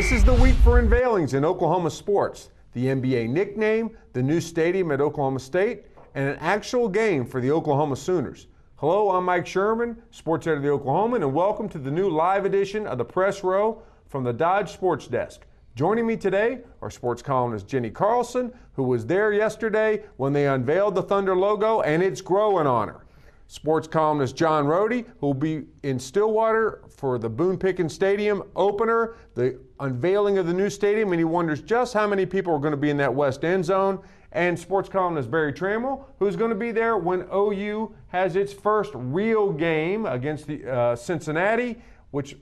This is the week for unveilings in Oklahoma sports. The NBA nickname, the new stadium at Oklahoma State, and an actual game for the Oklahoma Sooners. Hello, I'm Mike Sherman, sports editor of the Oklahoman, and welcome to the new live edition of the Press Row from the Dodge Sports Desk. Joining me today are sports columnist Jenny Carlson, who was there yesterday when they unveiled the Thunder logo, and it's growing on her. Sports columnist John Rohde, who will be in Stillwater for the Boone Pickens Stadium opener, the unveiling of the new stadium, and he wonders just how many people are going to be in that west end zone. And sports columnist Barry Trammell, who's going to be there when OU has its first real game against the Cincinnati, which,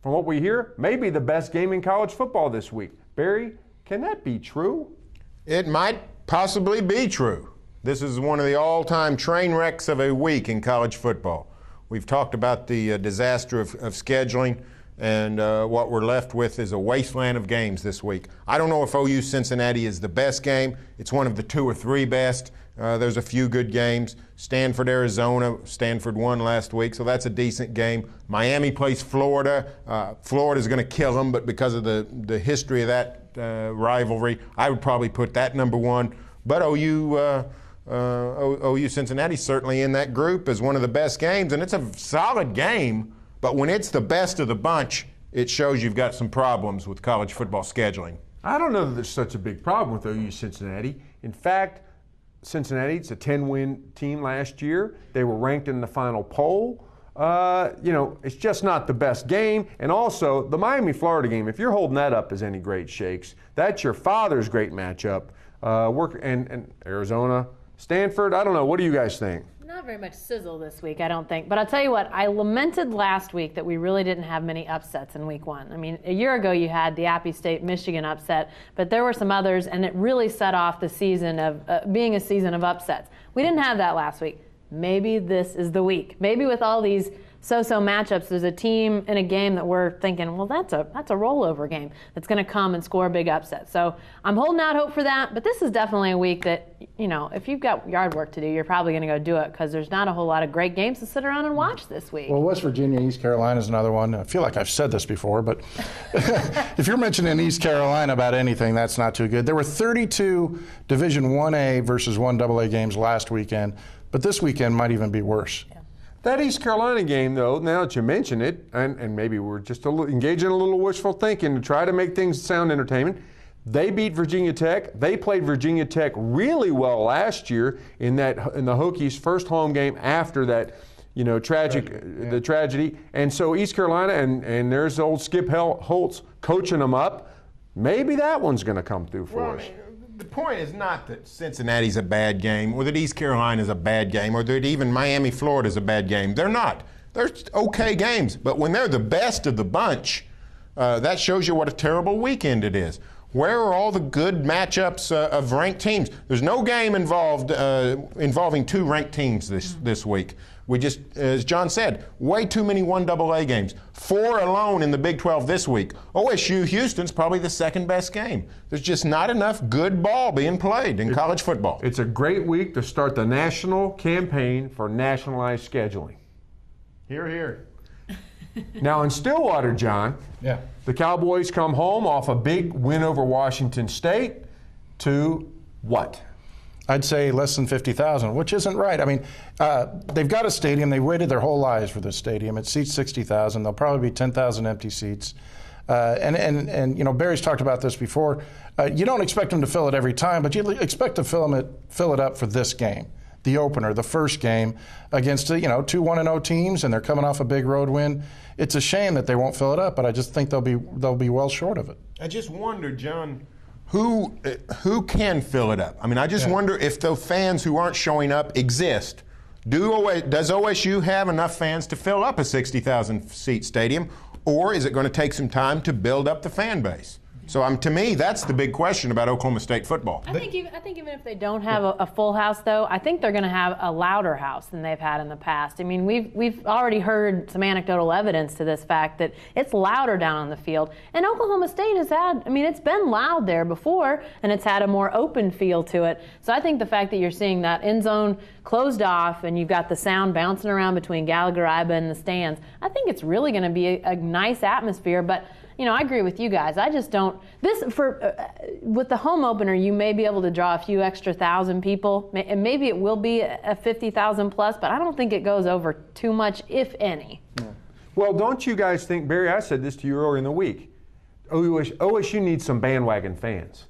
from what we hear, may be the best game in college football this week. Barry, can that be true? It might possibly be true. This is one of the all-time train wrecks of a week in college football. We've talked about the disaster of scheduling, and what we're left with is a wasteland of games this week. I don't know if OU Cincinnati is the best game. It's one of the two or three best. There's a few good games. Stanford, Arizona. Stanford won last week, so that's a decent game. Miami plays Florida. Florida's going to kill them, but because of the history of that rivalry, I would probably put that number one. But OU Cincinnati certainly in that group as one of the best games, and it's a solid game, but when it's the best of the bunch, it shows you've got some problems with college football scheduling. I don't know that there's such a big problem with OU Cincinnati. In fact, Cincinnati, it's a 10-win team last year. They were ranked in the final poll. It's just not the best game. And also, the Miami-Florida game, if you're holding that up as any great shakes, that's your father's great matchup. And Arizona, Stanford, I don't know. What do you guys think? Not very much sizzle this week, I don't think. But I'll tell you what, I lamented last week that we really didn't have many upsets in week one. I mean, a year ago you had the Appy State-Michigan upset, but there were some others, and it really set off the season of being a season of upsets. We didn't have that last week. Maybe this is the week. Maybe with all these so-so matchups, there's a team in a game that we're thinking, well, that's a rollover game that's going to come and score a big upset. So I'm holding out hope for that, but this is definitely a week that, if you've got yard work to do, you're probably going to go do it because there's not a whole lot of great games to sit around and watch this week. Well, West Virginia, East Carolina is another one. I feel like I've said this before, but if you're mentioning East Carolina about anything, that's not too good. There were 32 Division 1A versus 1AA games last weekend, but this weekend might even be worse. Yeah. That East Carolina game, though, now that you mention it, and maybe we're just engaging in a little wishful thinking to try to make things sound entertainment, they beat Virginia Tech. They played Virginia Tech really well last year in the Hokies' first home game after that, the tragedy. And so East Carolina, and there's old Skip Holtz coaching them up. Maybe that one's going to come through for us. The point is not that Cincinnati's a bad game, or that East Carolina's a bad game, or that even Miami, Florida's a bad game. They're not. They're okay games. But when they're the best of the bunch, that shows you what a terrible weekend it is. Where are all the good matchups of ranked teams? There's no game involving two ranked teams this week. We just, as John said, way too many 1AA games. 4 alone in the Big 12 this week. OSU Houston's probably the second best game. There's just not enough good ball being played in college football. It's a great week to start the national campaign for nationalized scheduling. Hear, hear. Now in Stillwater, John, the Cowboys come home off a big win over Washington State to what? I'd say less than 50,000, which isn't right. I mean, they've got a stadium. They waited their whole lives for this stadium. It seats 60,000. There'll probably be 10,000 empty seats. And Barry's talked about this before. You don't expect them to fill it every time, but you expect to fill it up for this game, the opener, the first game against two 1-0 teams, and they're coming off a big road win. It's a shame that they won't fill it up, but I just think they'll be well short of it. I just wonder, John, who can fill it up? I mean, I just wonder if the fans who aren't showing up exist. Does OSU have enough fans to fill up a 60,000-seat stadium, or is it going to take some time to build up the fan base? So to me, that's the big question about Oklahoma State football. I think even if they don't have a full house, though, I think they're going to have a louder house than they've had in the past. I mean, we've already heard some anecdotal evidence to this fact that it's louder down on the field. And Oklahoma State it's been loud there before, and it's had a more open feel to it. So I think the fact that you're seeing that end zone closed off and you've got the sound bouncing around between Gallagher, Iba, and the stands, I think it's really going to be a nice atmosphere. But I agree with you guys. I just don't. With the home opener, you may be able to draw a few extra thousand people, and maybe it will be a 50,000 plus, but I don't think it goes over too much, if any. No. Well, don't you guys think, Barry, I said this to you earlier in the week, OSU needs some bandwagon fans.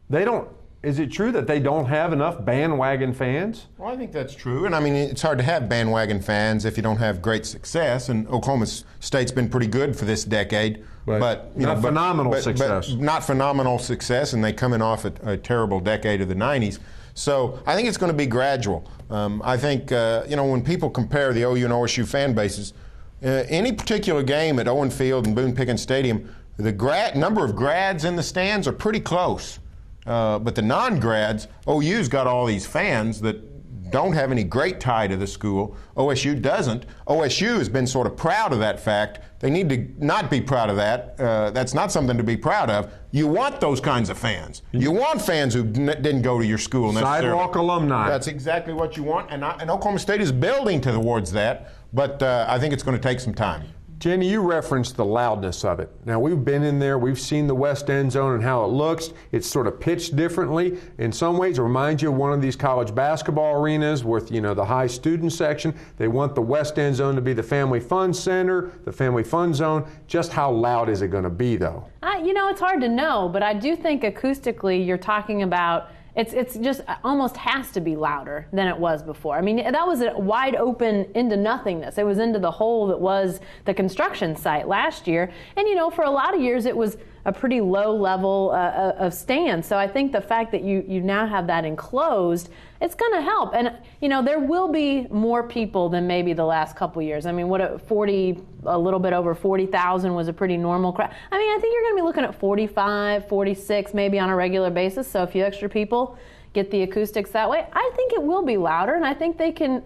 They don't. Is it true that they don't have enough bandwagon fans? Well, I think that's true. And I mean, it's hard to have bandwagon fans if you don't have great success. And Oklahoma State's been pretty good for this decade. But phenomenal success. But not phenomenal success, and they coming off a terrible decade of the 90s. So I think it's going to be gradual. I think, when people compare the OU and OSU fan bases, any particular game at Owen Field and Boone Pickens Stadium, the number of grads in the stands are pretty close. But the non-grads, OU's got all these fans that don't have any great tie to the school. OSU doesn't. OSU has been sort of proud of that fact. They need to not be proud of that. That's not something to be proud of. You want those kinds of fans. You want fans who didn't go to your school necessarily. Sidewalk alumni. That's exactly what you want, and Oklahoma State is building towards that, but I think it's going to take some time. Jenny, you referenced the loudness of it. Now, we've been in there. We've seen the West End Zone and how it looks. It's sort of pitched differently. In some ways, it reminds you of one of these college basketball arenas with, the high student section. They want the West End Zone to be the family fun center, the family fun zone. Just how loud is it going to be, though? It's hard to know, but I do think acoustically you're talking about it's just almost has to be louder than it was before. I mean, that was a wide open into nothingness. It was into the hole that was the construction site last year. And, for a lot of years it was a pretty low level of stands. So I think the fact that you now have that enclosed, it's going to help. And, there will be more people than maybe the last couple years. I mean, a little bit over 40,000 was a pretty normal crowd. I mean, I think you're going to be looking at 45, 46 maybe on a regular basis. So a few extra people get the acoustics that way. I think it will be louder, and I think they can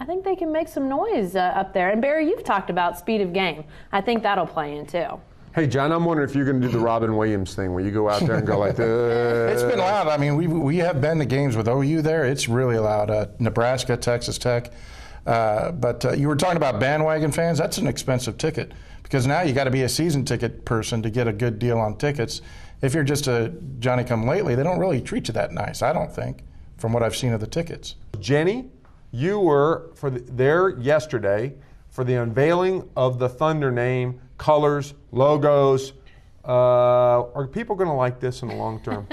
make some noise up there. And Barry, you've talked about speed of game. I think that'll play in too. Hey, John, I'm wondering if you're going to do the Robin Williams thing where you go out there and go like this. It's been loud. I mean, we have been to games with OU there. It's really loud. Nebraska, Texas Tech. But you were talking about bandwagon fans. That's an expensive ticket because now you got to be a season ticket person to get a good deal on tickets. If you're just a Johnny-come-lately, they don't really treat you that nice, I don't think, from what I've seen of the tickets. Jenny, you were there yesterday for the unveiling of the Thunder name, colors, logos. Are people going to like this in the long term?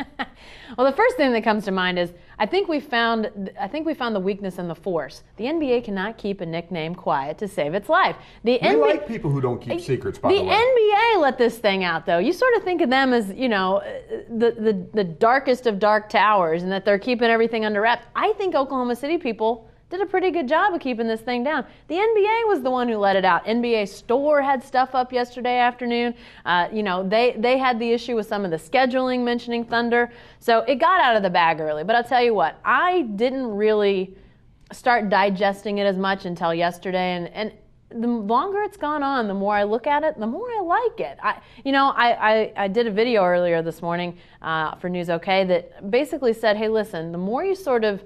Well, the first thing that comes to mind is I think we found the weakness in the force. The NBA cannot keep a nickname quiet to save its life. We like people who don't keep secrets, by the way. The NBA let this thing out, though. You sort of think of them as, the darkest of dark towers and that they're keeping everything under wraps. I think Oklahoma City people did a pretty good job of keeping this thing down. The NBA was the one who let it out. NBA Store had stuff up yesterday afternoon. They had the issue with some of the scheduling mentioning Thunder. So it got out of the bag early. But I'll tell you what, I didn't really start digesting it as much until yesterday. And the longer it's gone on, the more I look at it, the more I like it. I did a video earlier this morning for News OK that basically said, hey, listen, the more you sort of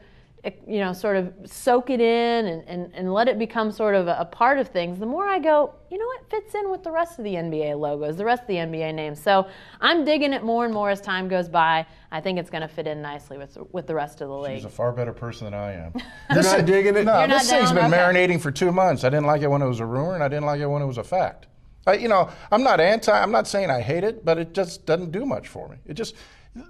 soak it in and let it become sort of a part of things, the more I go, it fits in with the rest of the NBA logos, the rest of the NBA names. So I'm digging it more and more as time goes by. I think it's going to fit in nicely with the rest of the league. She's a far better person than I am. You're not digging it? No, this thing's been marinating for 2 months. I didn't like it when it was a rumor, and I didn't like it when it was a fact. I'm not saying I hate it, but it just doesn't do much for me. It just...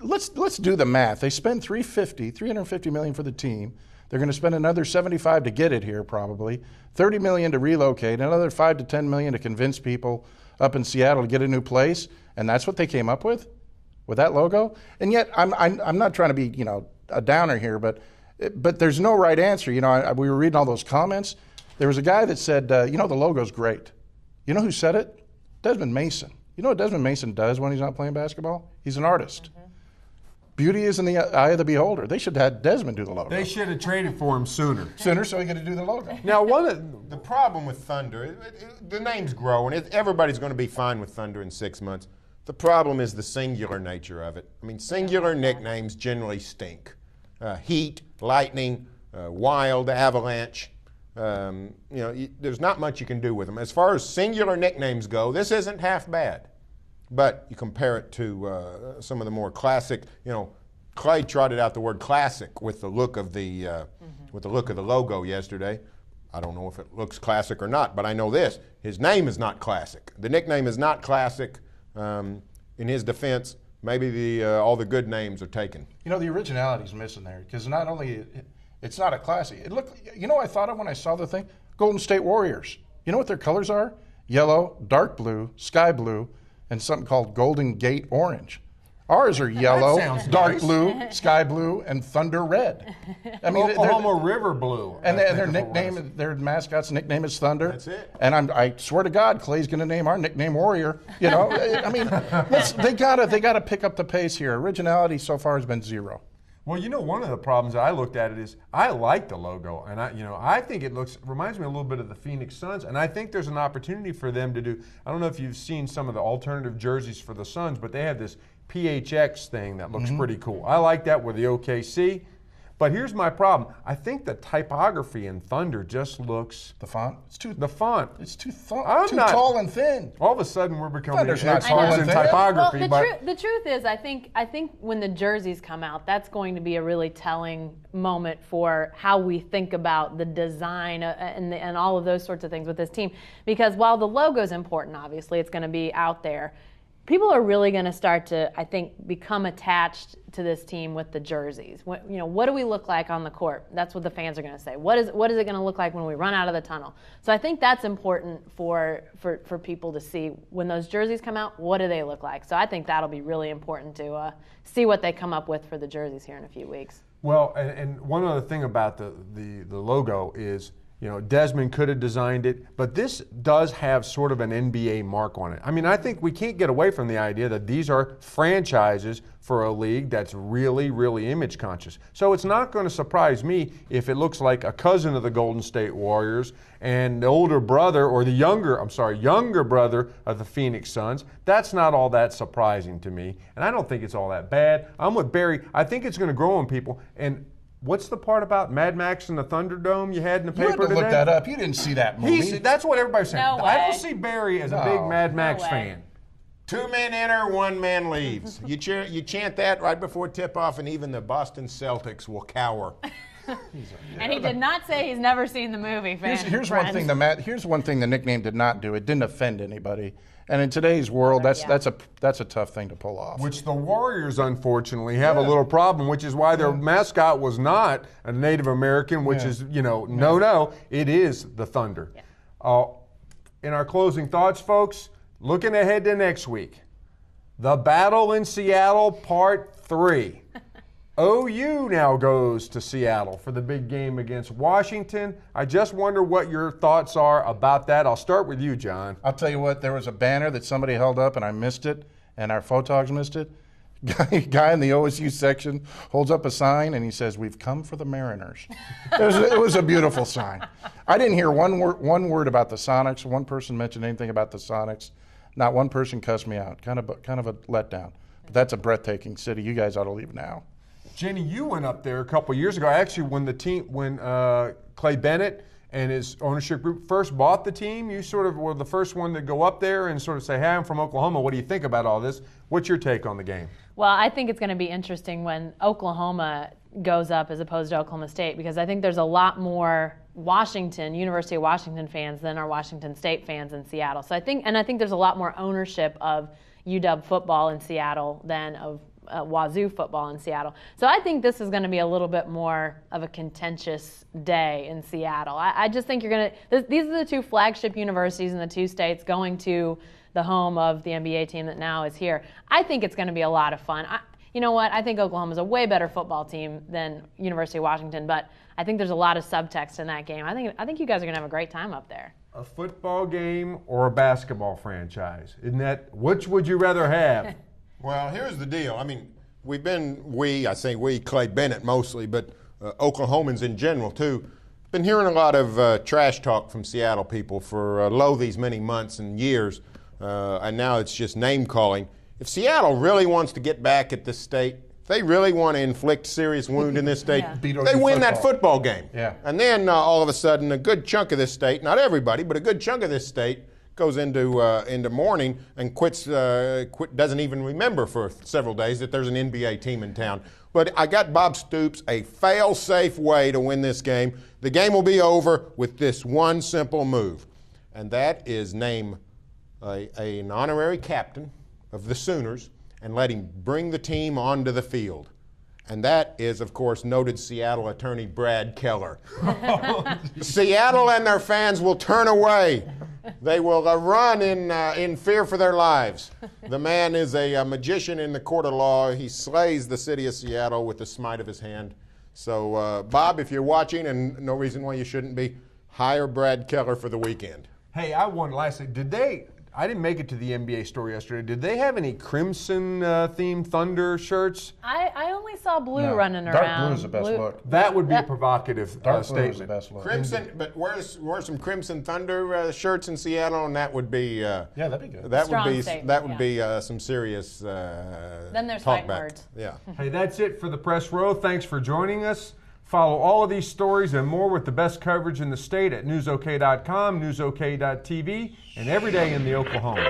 Let's do the math. They spend $350 million for the team. They're going to spend another $75 to get it here, probably. $30 million to relocate, another $5 to $10 million to convince people up in Seattle to get a new place, and that's what they came up with that logo. And yet, I'm not trying to be a downer here, but there's no right answer. We were reading all those comments. There was a guy that said, the logo's great. You know who said it? Desmond Mason. You know what Desmond Mason does when he's not playing basketball? He's an artist. Mm-hmm. Beauty is in the eye of the beholder. They should have had Desmond do the logo. They should have traded for him sooner. So he got to do the logo. Now, the problem with Thunder, the name's growing. Everybody's going to be fine with Thunder in 6 months. The problem is the singular nature of it. I mean, singular nicknames generally stink. Heat, Lightning, Wild, Avalanche. There's not much you can do with them. As far as singular nicknames go, this isn't half bad. but you compare it to some of the more classic, Clay trotted out the word classic with the look of the logo yesterday. I don't know if it looks classic or not, but I know this: his name is not classic. The nickname is not classic. In his defense, maybe all the good names are taken. The originality's missing there because not only it's not a classic. It looked. I thought of when I saw the thing. Golden State Warriors. You know what their colors are? Yellow, dark blue, sky blue, and something called Golden Gate Orange. Ours are yellow, dark blue, sky blue, and thunder red. I mean, Oklahoma River blue. And their nickname, their mascot's nickname is Thunder. That's it. And I swear to God, Clay's going to name our nickname Warrior. I mean, they gotta pick up the pace here. Originality so far has been zero. Well, one of the problems that I looked at it is I like the logo, and I think it reminds me a little bit of the Phoenix Suns, and I think there's an opportunity for them to do. I don't know if you've seen some of the alternative jerseys for the Suns, but they have this PHX thing that looks pretty cool. I like that with the OKC. But here's my problem. I think the typography in Thunder just looks... The font? It's too tall and thin. All of a sudden we're becoming Thunder's not experts in typography. Well, the truth is, I think when the jerseys come out, that's going to be a really telling moment for how we think about the design and all of those sorts of things with this team. Because while the logo's important, obviously, it's going to be out there, people are really going to start to, I think, become attached to this team with the jerseys. What do we look like on the court? That's what the fans are going to say. What is it going to look like when we run out of the tunnel? So I think that's important for people to see. When those jerseys come out, what do they look like? So I think that'll be really important to see what they come up with for the jerseys here in a few weeks. Well, and one other thing about the logo is, Desmond could have designed it, but this does have sort of an NBA mark on it. I mean, I think we can't get away from the idea that these are franchises for a league that's really, really image conscious. So it's not going to surprise me if it looks like a cousin of the Golden State Warriors and the older brother or younger brother of the Phoenix Suns. That's not all that surprising to me, and I don't think it's all that bad. I'm with Barry. I think it's going to grow on people. And what's the part about Mad Max and the Thunderdome you had in the paper today? You had to look that up. You didn't see that movie. That's what everybody's saying. No way. I don't see Barry as a big Mad Max fan. 2 men enter, 1 man leaves. You chant that right before tip-off, and even the Boston Celtics will cower. And he did not say he's never seen the movie. Here's one thing the nickname did not do. It didn't offend anybody. And in today's world, that's a tough thing to pull off. Which the Warriors, unfortunately, have a little problem, which is why their mascot was not a Native American, which is, no, it is the Thunder. Yeah. In our closing thoughts, folks, looking ahead to next week, the Battle in Seattle, Part 3. OU now goes to Seattle for the big game against Washington. I just wonder what your thoughts are about that. I'll start with you, John. I'll tell you what, there was a banner that somebody held up and I missed it, and our photogs missed it. Guy in the OSU section holds up a sign and he says, "We've come for the Mariners." It was a beautiful sign. I didn't hear one word about the Sonics. One person mentioned anything about the Sonics. Not one person cussed me out. Kind of a letdown. But that's a breathtaking city. You guys ought to leave now. Jenny, you went up there a couple years ago. Actually, when Clay Bennett and his ownership group first bought the team, you sort of were the first one to go up there and sort of say, "Hey, I'm from Oklahoma. What do you think about all this?" What's your take on the game? Well, I think it's going to be interesting when Oklahoma goes up as opposed to Oklahoma State, because I think there's a lot more University of Washington fans than are Washington State fans in Seattle. So I think there's a lot more ownership of UW football in Seattle than of Wazoo football in Seattle. So I think this is going to be a little bit more of a contentious day in Seattle. I just think these are the two flagship universities in the two states going to the home of the NBA team that now is here. I think it's going to be a lot of fun. You know what? I think Oklahoma's a way better football team than University of Washington, but I think there's a lot of subtext in that game. I think you guys are going to have a great time up there. A football game or a basketball franchise? Which would you rather have? Well, here's the deal. I mean, I say we, Clay Bennett mostly, but Oklahomans in general too, been hearing a lot of trash talk from Seattle people for these many months and years, and now it's just name calling. If Seattle really wants to get back at this state, if they really want to inflict serious wound in this state, they win that football game. Yeah. And then all of a sudden, a good chunk of this state, not everybody, but a good chunk of this state, goes into mourning and doesn't even remember for several days that there's an NBA team in town. But I got Bob Stoops a fail-safe way to win this game. The game will be over with this one simple move, and that is name an honorary captain of the Sooners and let him bring the team onto the field. And that is, of course, noted Seattle attorney Brad Keller. Seattle and their fans will turn away. They will run in fear for their lives. The man is a magician in the court of law. He slays the city of Seattle with the smite of his hand. So, Bob, if you're watching, and no reason why you shouldn't be, hire Brad Keller for the weekend. Hey, I wonder, lastly, I didn't make it to the NBA store yesterday. Did they have any crimson-themed Thunder shirts? I only saw blue running Dark around. blue is the best look. That would be a provocative Dark blue is the statement. best look. Crimson, but wear some Crimson Thunder shirts in Seattle, and that would be Yeah, that'd be good. that Strong would be statement, that would yeah. be some serious Then there's talk fighting back. words. Yeah. Hey, that's it for the Press Row. Thanks for joining us. Follow all of these stories and more with the best coverage in the state at newsok.com, newsok.tv, and every day in the Oklahoma.